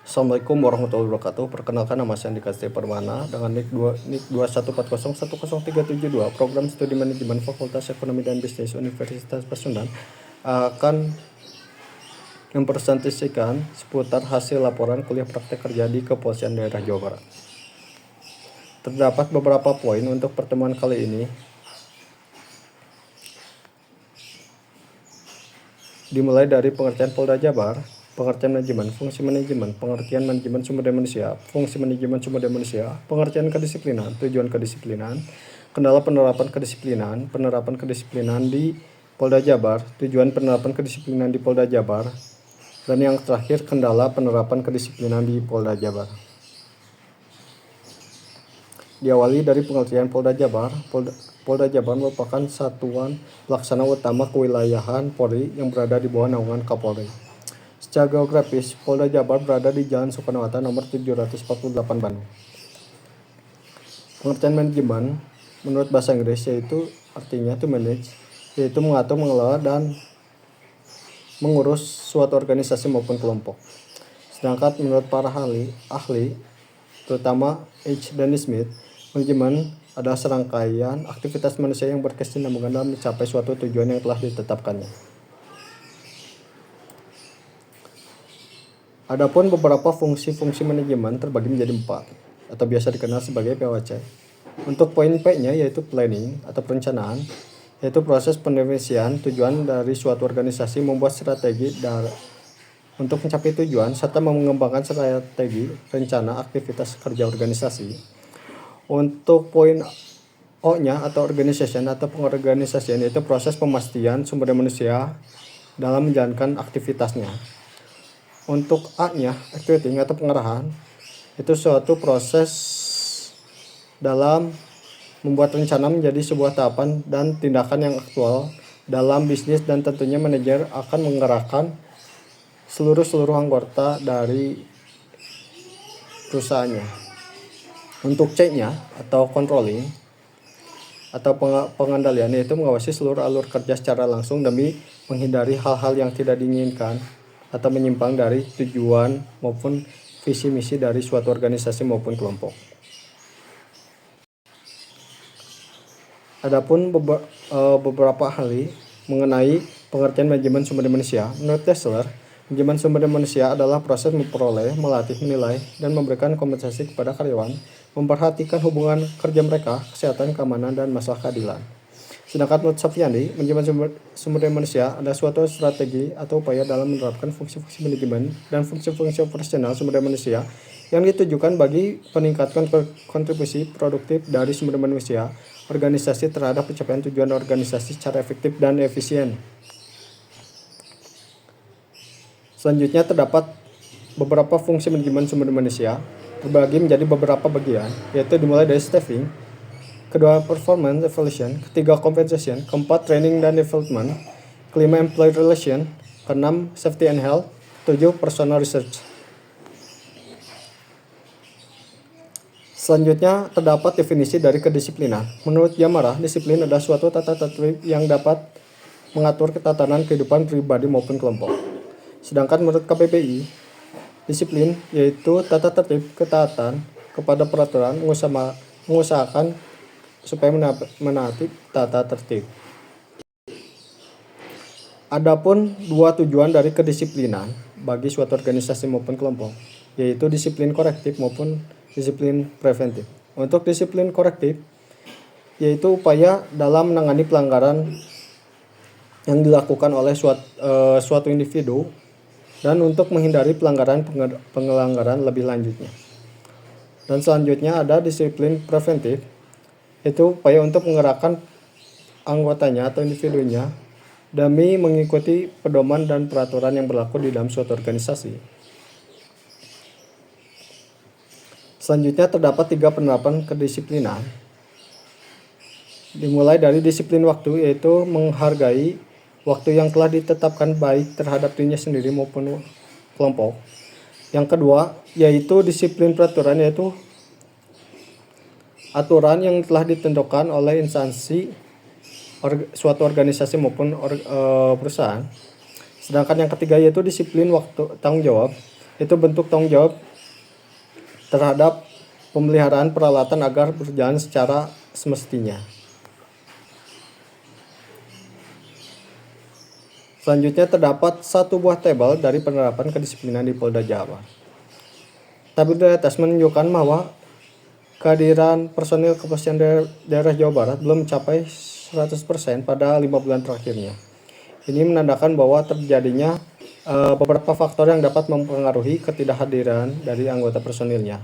Assalamualaikum warahmatullahi wabarakatuh. Perkenalkan, nama saya Andika Setia Permana dengan NIK 214010372, program studi manajemen Fakultas Ekonomi dan Bisnis Universitas Pasundan akan mempresentasikan seputar hasil laporan kuliah praktek kerja di Kepolisian Daerah Jawa Barat. Terdapat beberapa poin untuk pertemuan kali ini. Dimulai dari pengertian Polda Jabar, pengertian manajemen, fungsi manajemen, pengertian manajemen sumber daya manusia, fungsi manajemen sumber daya manusia, pengertian kedisiplinan, tujuan kedisiplinan, kendala penerapan kedisiplinan di Polda Jabar, tujuan penerapan kedisiplinan di Polda Jabar, dan yang terakhir kendala penerapan kedisiplinan di Polda Jabar. Diawali dari pengertian Polda Jabar. Polda Jabar merupakan satuan pelaksana utama kewilayahan Polri yang berada di bawah naungan Kapolri. Secara geografis, Polda Jabar berada di Jalan Soekarno-Hatta nomor 748 Bandung. Pengertian manajemen menurut bahasa Inggris yaitu artinya to manage, yaitu mengatur, mengelola, dan mengurus suatu organisasi maupun kelompok. Sedangkan menurut para ahli terutama H. dan Smith, manajemen adalah serangkaian aktivitas manusia yang berkesinambungan dalam mencapai suatu tujuan yang telah ditetapkannya. Adapun beberapa fungsi-fungsi manajemen terbagi menjadi 4 atau biasa dikenal sebagai PWC. Untuk poin P-nya yaitu planning atau perencanaan, yaitu proses pendefinisian tujuan dari suatu organisasi, membuat strategi untuk mencapai tujuan serta mengembangkan strategi rencana aktivitas kerja organisasi. Untuk poin O-nya atau organization atau pengorganisasian, yaitu proses pemastian sumber daya manusia dalam menjalankan aktivitasnya. Untuk A-nya, activating atau pengarahan, itu suatu proses dalam membuat rencana menjadi sebuah tahapan dan tindakan yang aktual dalam bisnis, dan tentunya manajer akan mengerahkan seluruh anggota dari perusahaannya. Untuk C-nya atau controlling atau pengendalian, yaitu mengawasi seluruh alur kerja secara langsung demi menghindari hal-hal yang tidak diinginkan atau menyimpang dari tujuan maupun visi misi dari suatu organisasi maupun kelompok. Adapun beberapa ahli mengenai pengertian manajemen sumber daya manusia, menurut Tesler, manajemen sumber daya manusia adalah proses memperoleh, melatih, menilai, dan memberikan kompensasi kepada karyawan, memperhatikan hubungan kerja mereka, kesehatan, keamanan, dan masalah keadilan. Sedangkan menurut Safyandi, manajemen sumber daya manusia adalah suatu strategi atau upaya dalam menerapkan fungsi-fungsi manajemen dan fungsi-fungsi operasional sumber daya manusia yang ditujukan bagi peningkatan kontribusi produktif dari sumber daya manusia organisasi terhadap pencapaian tujuan organisasi secara efektif dan efisien. Selanjutnya terdapat beberapa fungsi manajemen sumber daya manusia terbagi menjadi beberapa bagian, yaitu dimulai dari staffing, kedua performance evaluation, ketiga compensation, keempat training dan development, kelima employee relation, keenam safety and health, 7 personal research. Selanjutnya terdapat definisi dari kedisiplinan. Menurut Yamarah, disiplin adalah suatu tata tertib yang dapat mengatur ketatanan kehidupan pribadi maupun kelompok. Sedangkan menurut KPPI, disiplin yaitu tata tertib, ketaatan kepada peraturan, mengusahakan supaya menaati tata tertib. Adapun dua tujuan dari kedisiplinan bagi suatu organisasi maupun kelompok, yaitu disiplin korektif maupun disiplin preventif. Untuk disiplin korektif, yaitu upaya dalam menangani pelanggaran yang dilakukan oleh suatu individu dan untuk menghindari pelanggaran lebih lanjutnya. Dan selanjutnya ada disiplin preventif, yaitu upaya untuk mengerahkan anggotanya atau individunya demi mengikuti pedoman dan peraturan yang berlaku di dalam suatu organisasi. Selanjutnya terdapat 3 penerapan kedisiplinan. Dimulai dari disiplin waktu, yaitu menghargai waktu yang telah ditetapkan baik terhadap dirinya sendiri maupun kelompok. Yang kedua, yaitu disiplin peraturan, yaitu aturan yang telah ditentukan oleh instansi suatu organisasi maupun perusahaan. Sedangkan yang ketiga yaitu disiplin waktu tanggung jawab, itu bentuk tanggung jawab terhadap pemeliharaan peralatan agar berjalan secara semestinya. Selanjutnya terdapat satu buah tabel dari penerapan kedisiplinan di Polda Jabar. Tabel di atas menunjukkan bahwa kehadiran personil kepolisian daerah Jawa Barat belum mencapai 100% pada 5 bulan terakhirnya. Ini menandakan bahwa terjadinya beberapa faktor yang dapat mempengaruhi ketidakhadiran dari anggota personilnya.